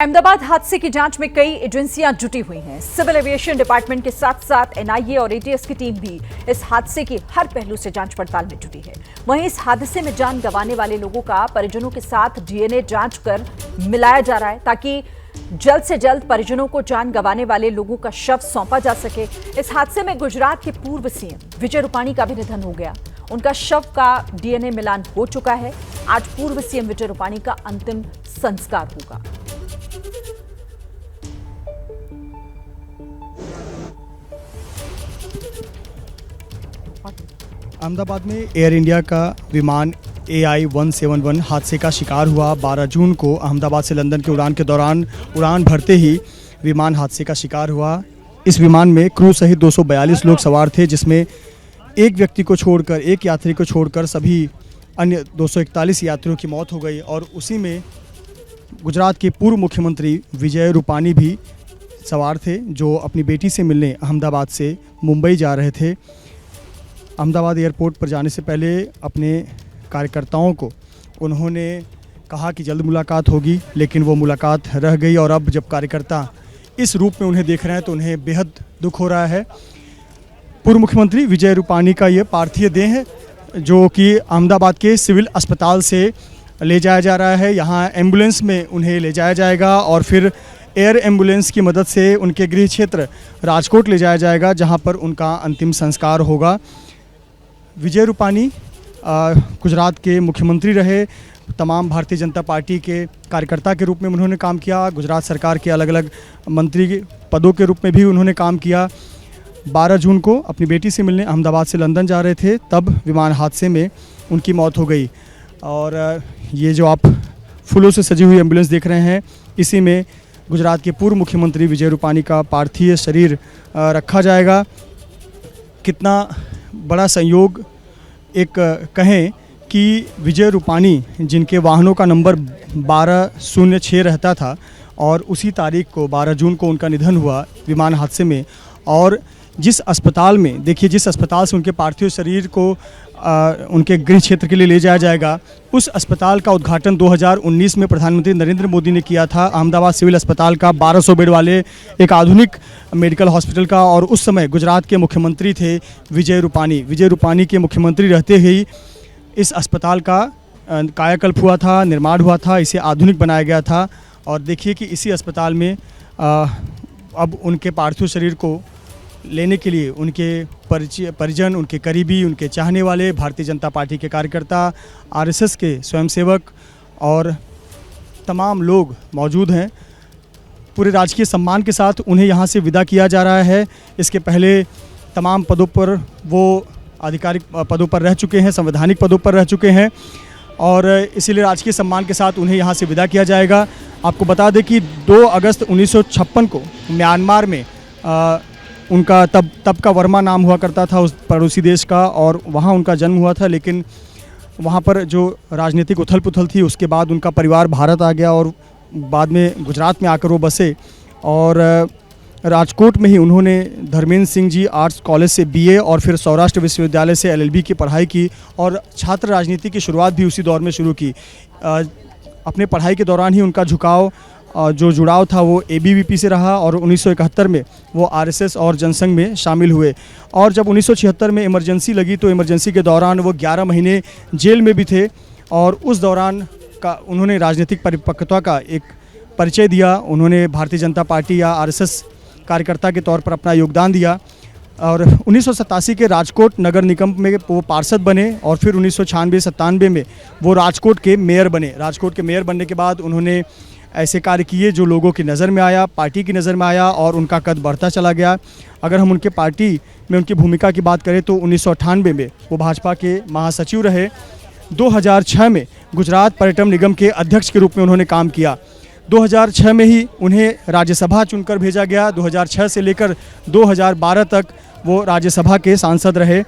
अहमदाबाद हादसे की जांच में कई एजेंसियां जुटी हुई हैं। सिविल एविएशन डिपार्टमेंट के साथ साथ एनआईए और एटीएस की टीम भी इस हादसे की हर पहलू से जांच पड़ताल में जुटी है। वहीं इस हादसे में जान गंवाने वाले लोगों का परिजनों के साथ डीएनए जांच कर मिलाया जा रहा है, ताकि जल्द से जल्द परिजनों को जान गंवाने वाले लोगों का शव सौंपा जा सके। इस हादसे में गुजरात के पूर्व सीएम विजय रूपाणी का भी निधन हो गया। उनका शव का डीएनए मिलान हो चुका है। आज पूर्व सीएम विजय रूपाणी का अंतिम संस्कार होगा। अहमदाबाद में एयर इंडिया का विमान AI-171 हादसे का शिकार हुआ। 12 जून को अहमदाबाद से लंदन के उड़ान के दौरान उड़ान भरते ही विमान हादसे का शिकार हुआ। इस विमान में क्रू सहित 242 लोग सवार थे, जिसमें एक व्यक्ति को छोड़कर, एक यात्री को छोड़कर सभी अन्य 241 यात्रियों की मौत हो गई। और उसी में गुजरात के पूर्व मुख्यमंत्री विजय रूपाणी भी सवार थे, जो अपनी बेटी से मिलने अहमदाबाद से मुंबई जा रहे थे। अहमदाबाद एयरपोर्ट पर जाने से पहले अपने कार्यकर्ताओं को उन्होंने कहा कि जल्द मुलाकात होगी, लेकिन वो मुलाकात रह गई। और अब जब कार्यकर्ता इस रूप में उन्हें देख रहे हैं तो उन्हें बेहद दुख हो रहा है। पूर्व मुख्यमंत्री विजय रूपाणी का ये पार्थिव देह है, जो कि अहमदाबाद के सिविल अस्पताल से ले जाया जा रहा है। यहाँ एम्बुलेंस में उन्हें ले जाया जाएगा और फिर एयर एम्बुलेंस की मदद से उनके गृह क्षेत्र राजकोट ले जाया जाएगा, जहाँ पर उनका अंतिम संस्कार होगा। विजय रूपाणी गुजरात के मुख्यमंत्री रहे। तमाम भारतीय जनता पार्टी के कार्यकर्ता के रूप में उन्होंने काम किया। गुजरात सरकार के अलग अलग मंत्री पदों के रूप में भी उन्होंने काम किया। 12 जून को अपनी बेटी से मिलने अहमदाबाद से लंदन जा रहे थे, तब विमान हादसे में उनकी मौत हो गई। और ये जो आप फूलों से सजी हुई एम्बुलेंस देख रहे हैं, इसी में गुजरात के पूर्व मुख्यमंत्री विजय रूपाणी का पार्थिव शरीर रखा जाएगा। कितना बड़ा संयोग एक कहें कि विजय रूपाणी, जिनके वाहनों का नंबर 1206 रहता था, और उसी तारीख को 12 जून को उनका निधन हुआ विमान हादसे में। और जिस अस्पताल में, देखिए, जिस अस्पताल से उनके पार्थिव शरीर को उनके गृह क्षेत्र के लिए ले जाया जाएगा, उस अस्पताल का उद्घाटन 2019 में प्रधानमंत्री नरेंद्र मोदी ने किया था। अहमदाबाद सिविल अस्पताल का 1200 बेड वाले एक आधुनिक मेडिकल हॉस्पिटल का। और उस समय गुजरात के मुख्यमंत्री थे विजय रूपाणी। विजय रूपाणी के मुख्यमंत्री रहते ही इस अस्पताल का कायाकल्प हुआ था, निर्माण हुआ था, इसे आधुनिक बनाया गया था। और देखिए कि इसी अस्पताल में अब उनके पार्थिव शरीर को लेने के लिए उनके परिजन, उनके करीबी, उनके चाहने वाले, भारतीय जनता पार्टी के कार्यकर्ता, RSS के स्वयंसेवक और तमाम लोग मौजूद हैं। पूरे राजकीय सम्मान के साथ उन्हें यहाँ से विदा किया जा रहा है। इसके पहले तमाम पदों पर वो आधिकारिक पदों पर रह चुके हैं, संवैधानिक पदों पर रह चुके हैं, और इसीलिए राजकीय सम्मान के साथ उन्हें यहाँ से विदा किया जाएगा। आपको बता दें कि 2 अगस्त 1956 को म्यांमार में उनका तब का वर्मा नाम हुआ करता था उस पड़ोसी देश का, और वहाँ उनका जन्म हुआ था। लेकिन वहाँ पर जो राजनीतिक उथल पुथल थी, उसके बाद उनका परिवार भारत आ गया और बाद में गुजरात में आकर वो बसे। और राजकोट में ही उन्होंने धर्मेंद्र सिंह जी आर्ट्स कॉलेज से BA और फिर सौराष्ट्र विश्वविद्यालय से LLB की पढ़ाई की, और छात्र राजनीति की शुरुआत भी उसी दौर में शुरू की। अपने पढ़ाई के दौरान ही उनका झुकाव, जो जुड़ाव था, वो ABVP से रहा, और 1971 में वो RSS और जनसंघ में शामिल हुए। और जब 1976 में इमरजेंसी लगी, तो इमरजेंसी के दौरान वो 11 महीने जेल में भी थे, और उस दौरान का उन्होंने राजनीतिक परिपक्वता का एक परिचय दिया। उन्होंने भारतीय जनता पार्टी या RSS कार्यकर्ता के तौर पर अपना योगदान दिया। और 1987 के राजकोट नगर निगम में वो पार्षद बने, और फिर 1996-97 में वो राजकोट के मेयर बने। राजकोट के मेयर बनने के बाद उन्होंने ऐसे कार्य किए जो लोगों की नज़र में आया, पार्टी की नज़र में आया, और उनका कद बढ़ता चला गया। अगर हम उनके पार्टी में उनकी भूमिका की बात करें तो 1998 में वो भाजपा के महासचिव रहे। 2006 में गुजरात पर्यटन निगम के अध्यक्ष के रूप में उन्होंने काम किया। 2006 में ही उन्हें राज्यसभा चुनकर भेजा गया। 2006 से लेकर 2012 तक वो राज्यसभा के सांसद रहे।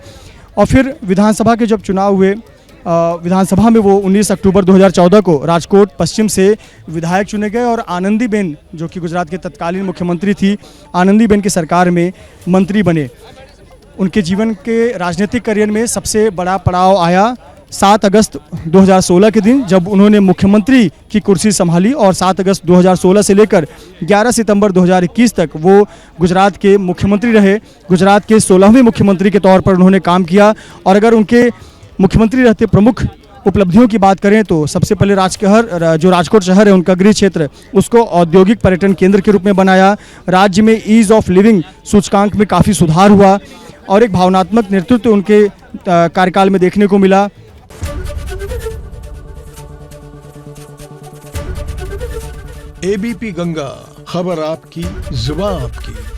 और फिर विधानसभा के जब चुनाव हुए, विधानसभा में वो 19 अक्टूबर 2014 को राजकोट पश्चिम से विधायक चुने गए, और आनंदीबेन, जो कि गुजरात के तत्कालीन मुख्यमंत्री थी, आनंदीबेन की सरकार में मंत्री बने। उनके जीवन के राजनीतिक करियर में सबसे बड़ा पड़ाव आया 7 अगस्त 2016 के दिन जब उन्होंने मुख्यमंत्री की कुर्सी संभाली और 7 अगस्त 2016 से लेकर 11 सितंबर 2021 तक वो गुजरात के मुख्यमंत्री रहे। गुजरात के 16वें मुख्यमंत्री के तौर पर उन्होंने काम किया और अगर उनके मुख्यमंत्री रहते प्रमुख उपलब्धियों की बात करें तो सबसे पहले जो राजकोट शहर है उनका गृह क्षेत्र, उसको औद्योगिक पर्यटन केंद्र के रूप में बनाया। राज्य में ईज़ ऑफ लिविंग सूचकांक में काफ़ी सुधार हुआ और एक भावनात्मक नेतृत्व उनके कार्यकाल में देखने को मिला। एबीपी गंगा, खबर आपकी, जुबान आपकी।